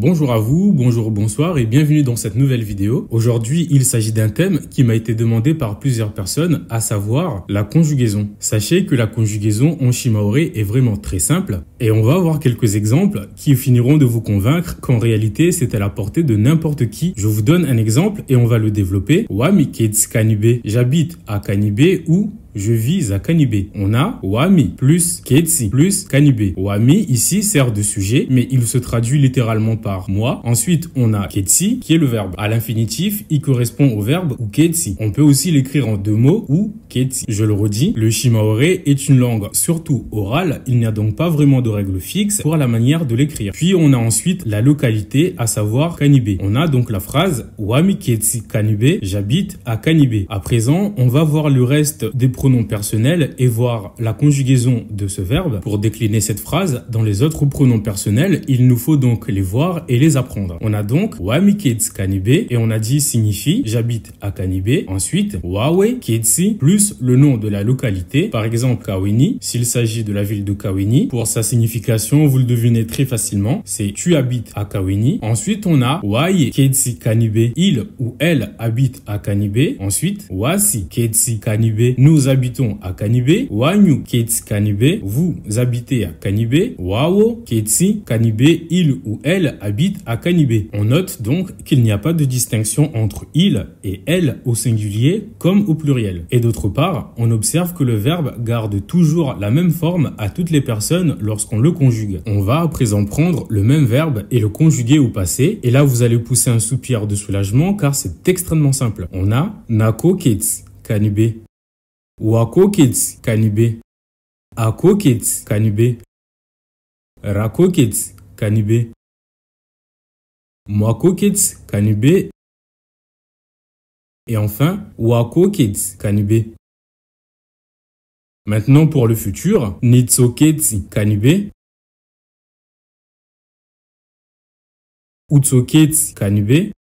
Bonjour à vous, bonjour, bonsoir et bienvenue dans cette nouvelle vidéo. Aujourd'hui, il s'agit d'un thème qui m'a été demandé par plusieurs personnes, à savoir la conjugaison. Sachez que la conjugaison en shimaoré est vraiment très simple et on va voir quelques exemples qui finiront de vous convaincre qu'en réalité c'est à la portée de n'importe qui. Je vous donne un exemple et on va le développer. Wami ketsi Kanibe, j'habite à Kanibe ou je vis à Kanibe. On a Wami plus Ketsi plus Kanibe. Wami ici sert de sujet, mais il se traduit littéralement par moi. Ensuite, on a Ketsi qui est le verbe. À l'infinitif, il correspond au verbe ou Ketsi. On peut aussi l'écrire en deux mots ou Ketsi. Je le redis, le shimaoré est une langue surtout orale. Il n'y a donc pas vraiment de règle fixe pour la manière de l'écrire. Puis on a ensuite la localité, à savoir Kanibe. On a donc la phrase Wami Ketsi Kanibe, j'habite à Kanibe. À présent, on va voir le reste des pronoms personnels et voir la conjugaison de ce verbe. Pour décliner cette phrase dans les autres pronoms personnels, il nous faut donc les voir et les apprendre. On a donc Wami Ketsi Kanibe et on a dit signifie j'habite à Kanibe. Ensuite, Wawe Ketsi plus le nom de la localité, par exemple Kaweni, s'il s'agit de la ville de Kaweni. Pour sa signification, vous le devinez très facilement, c'est tu habites à Kaweni. Ensuite, on a Waye Ketsi Kanibe, il ou elle habite à Kanibe. Ensuite, Wasi Ketsi Kanibe, nous habitons à Kanibe. Wanyu Ketsi Kanibe, vous habitez à Kanibe. Wao Ketsi Kanibe, il ou elle habite à Kanibe. On note donc qu'il n'y a pas de distinction entre il et elle au singulier comme au pluriel. Et d'autre part, on observe que le verbe garde toujours la même forme à toutes les personnes lorsqu'on le conjugue. On va à présent prendre le même verbe et le conjuguer au passé. Et là, vous allez pousser un soupir de soulagement car c'est extrêmement simple. On a Nako Ketsi Kanibe. Wako Ketsi Kanibe. Ako Ketsi Kanibe. Rako Ketsi Kanibe. Mwako Ketsi Kanibe. Et enfin, Wako Ketsi Kanibe. Maintenant pour le futur, Nitso Ketsi Kanibe. Utso Ketsi Kanibe.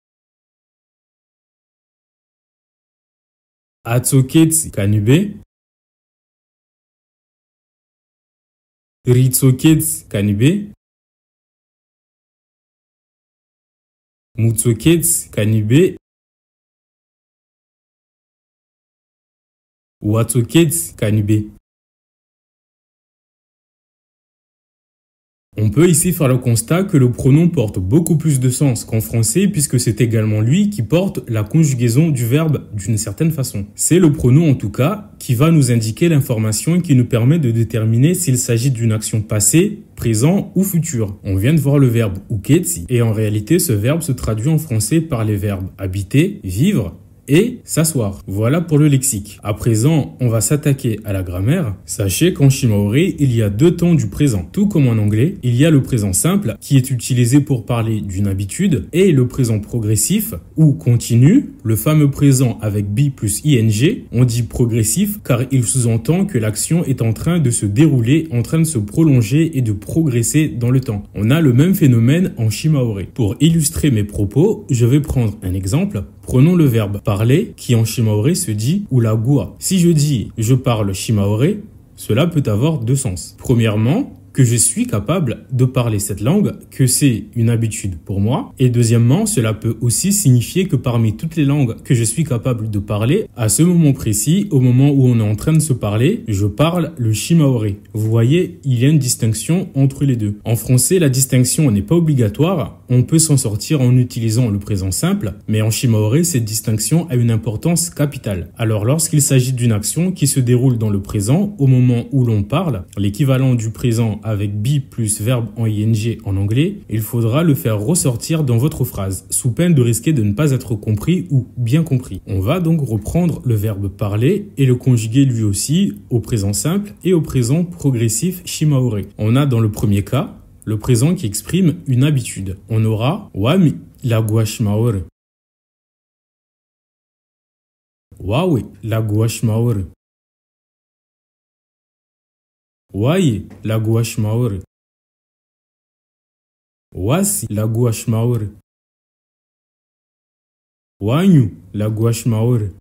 Atso Ketsi Kanibe. Ritso Ketsi Kanibe. Mutso Ketsi Kanibe. Watso Ketsi Kanibe. On peut ici faire le constat que le pronom porte beaucoup plus de sens qu'en français puisque c'est également lui qui porte la conjugaison du verbe d'une certaine façon. C'est le pronom en tout cas qui va nous indiquer l'information qui nous permet de déterminer s'il s'agit d'une action passée, présent ou futur. On vient de voir le verbe uketsi et en réalité ce verbe se traduit en français par les verbes habiter, vivre et s'asseoir. Voilà pour le lexique. À présent, on va s'attaquer à la grammaire. Sachez qu'en shimaoré, il y a deux temps du présent. Tout comme en anglais, il y a le présent simple qui est utilisé pour parler d'une habitude et le présent progressif ou continu, le fameux présent avec be plus ing. On dit progressif car il sous-entend que l'action est en train de se dérouler, en train de se prolonger et de progresser dans le temps. On a le même phénomène en shimaoré. Pour illustrer mes propos, je vais prendre un exemple. Prenons le verbe parler qui en shimaoré se dit ulagua. Si je dis je parle shimaoré, cela peut avoir deux sens. Premièrement, que je suis capable de parler cette langue, que c'est une habitude pour moi. Et deuxièmement, cela peut aussi signifier que parmi toutes les langues que je suis capable de parler, à ce moment précis, au moment où on est en train de se parler, je parle le shimaoré. Vous voyez, il y a une distinction entre les deux. En français, la distinction n'est pas obligatoire. On peut s'en sortir en utilisant le présent simple, mais en shimaoré, cette distinction a une importance capitale. Alors, lorsqu'il s'agit d'une action qui se déroule dans le présent, au moment où l'on parle, l'équivalent du présent avec be plus verbe en ing en anglais, il faudra le faire ressortir dans votre phrase, sous peine de risquer de ne pas être compris ou bien compris. On va donc reprendre le verbe parler et le conjuguer lui aussi au présent simple et au présent progressif shimaoré. On a dans le premier cas, le présent qui exprime une habitude. On aura Wami lagua shimaoré. Wawe lagua shimaoré. Waye lagua shimaoré. Wasi lagua shimaoré. Wanyu lagua shimaoré.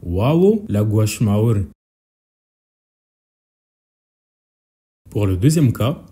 Wawo lagua shimaoré. Pour le deuxième cas,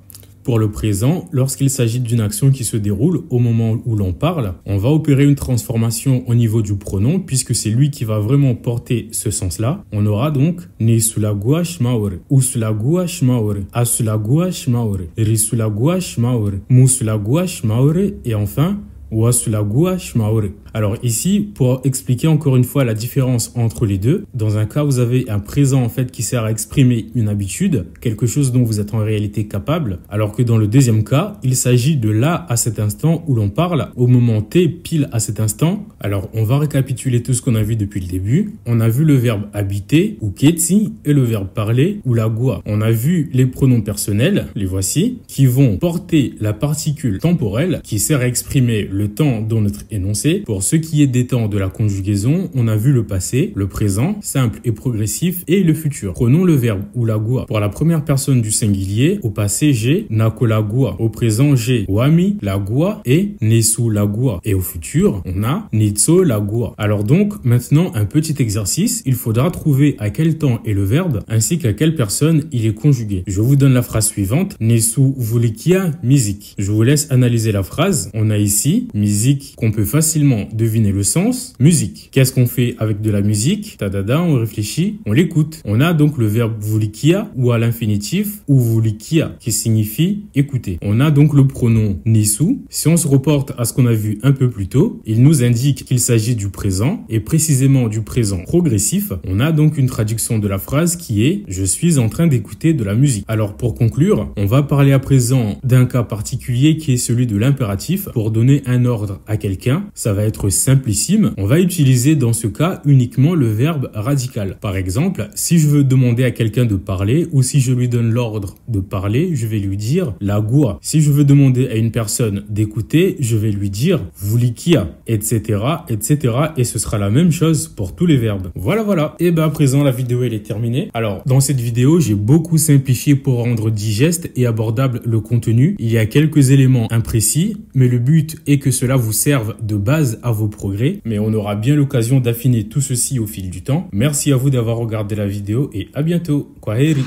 pour le présent, lorsqu'il s'agit d'une action qui se déroule au moment où l'on parle, on va opérer une transformation au niveau du pronom puisque c'est lui qui va vraiment porter ce sens-là. On aura donc ni sulagua shmaure, ou sulagua shmaure, asulagua shmaure, risulagua shmaure, musulagua shmaure et enfin wasulagua shmaure. Alors ici, pour expliquer encore une fois la différence entre les deux, dans un cas, vous avez un présent en fait qui sert à exprimer une habitude, quelque chose dont vous êtes en réalité capable, alors que dans le deuxième cas, il s'agit de là à cet instant où l'on parle, au moment T, pile à cet instant. Alors on va récapituler tout ce qu'on a vu depuis le début. On a vu le verbe habiter, ou ketsi, et le verbe parler, ou lagua. On a vu les pronoms personnels, les voici, qui vont porter la particule temporelle qui sert à exprimer le temps dans notre énoncé. Pour ce qui est des temps de la conjugaison, on a vu le passé, le présent, simple et progressif, et le futur. Prenons le verbe ulagua. Pour la première personne du singulier, au passé j'ai nakolagua, au présent j'ai wami lagua et nesu lagua, et au futur on a nitso lagua. Alors donc maintenant un petit exercice, il faudra trouver à quel temps est le verbe ainsi qu'à quelle personne il est conjugué. Je vous donne la phrase suivante, nesu vulikia musique. Je vous laisse analyser la phrase. On a ici musique qu'on peut facilement deviner le sens, musique. Qu'est-ce qu'on fait avec de la musique? Tadada, on réfléchit, on l'écoute. On a donc le verbe vulikia ou à l'infinitif ou vulikia qui signifie écouter. On a donc le pronom nisu. Si on se reporte à ce qu'on a vu un peu plus tôt, il nous indique qu'il s'agit du présent et précisément du présent progressif. On a donc une traduction de la phrase qui est « Je suis en train d'écouter de la musique ». Alors pour conclure, on va parler à présent d'un cas particulier qui est celui de l'impératif pour donner un ordre à quelqu'un. Ça va être simplissime. On va utiliser dans ce cas uniquement le verbe radical. Par exemple, si je veux demander à quelqu'un de parler ou si je lui donne l'ordre de parler, je vais lui dire lagua. Si je veux demander à une personne d'écouter, je vais lui dire vulikia, etc., etc. Et ce sera la même chose pour tous les verbes. Voilà. Et à présent, la vidéo elle est terminée. Alors, dans cette vidéo, j'ai beaucoup simplifié pour rendre digeste et abordable le contenu. Il y a quelques éléments imprécis, mais le but est que cela vous serve de base à vos progrès, mais on aura bien l'occasion d'affiner tout ceci au fil du temps. Merci à vous d'avoir regardé la vidéo et à bientôt. Kwaheri.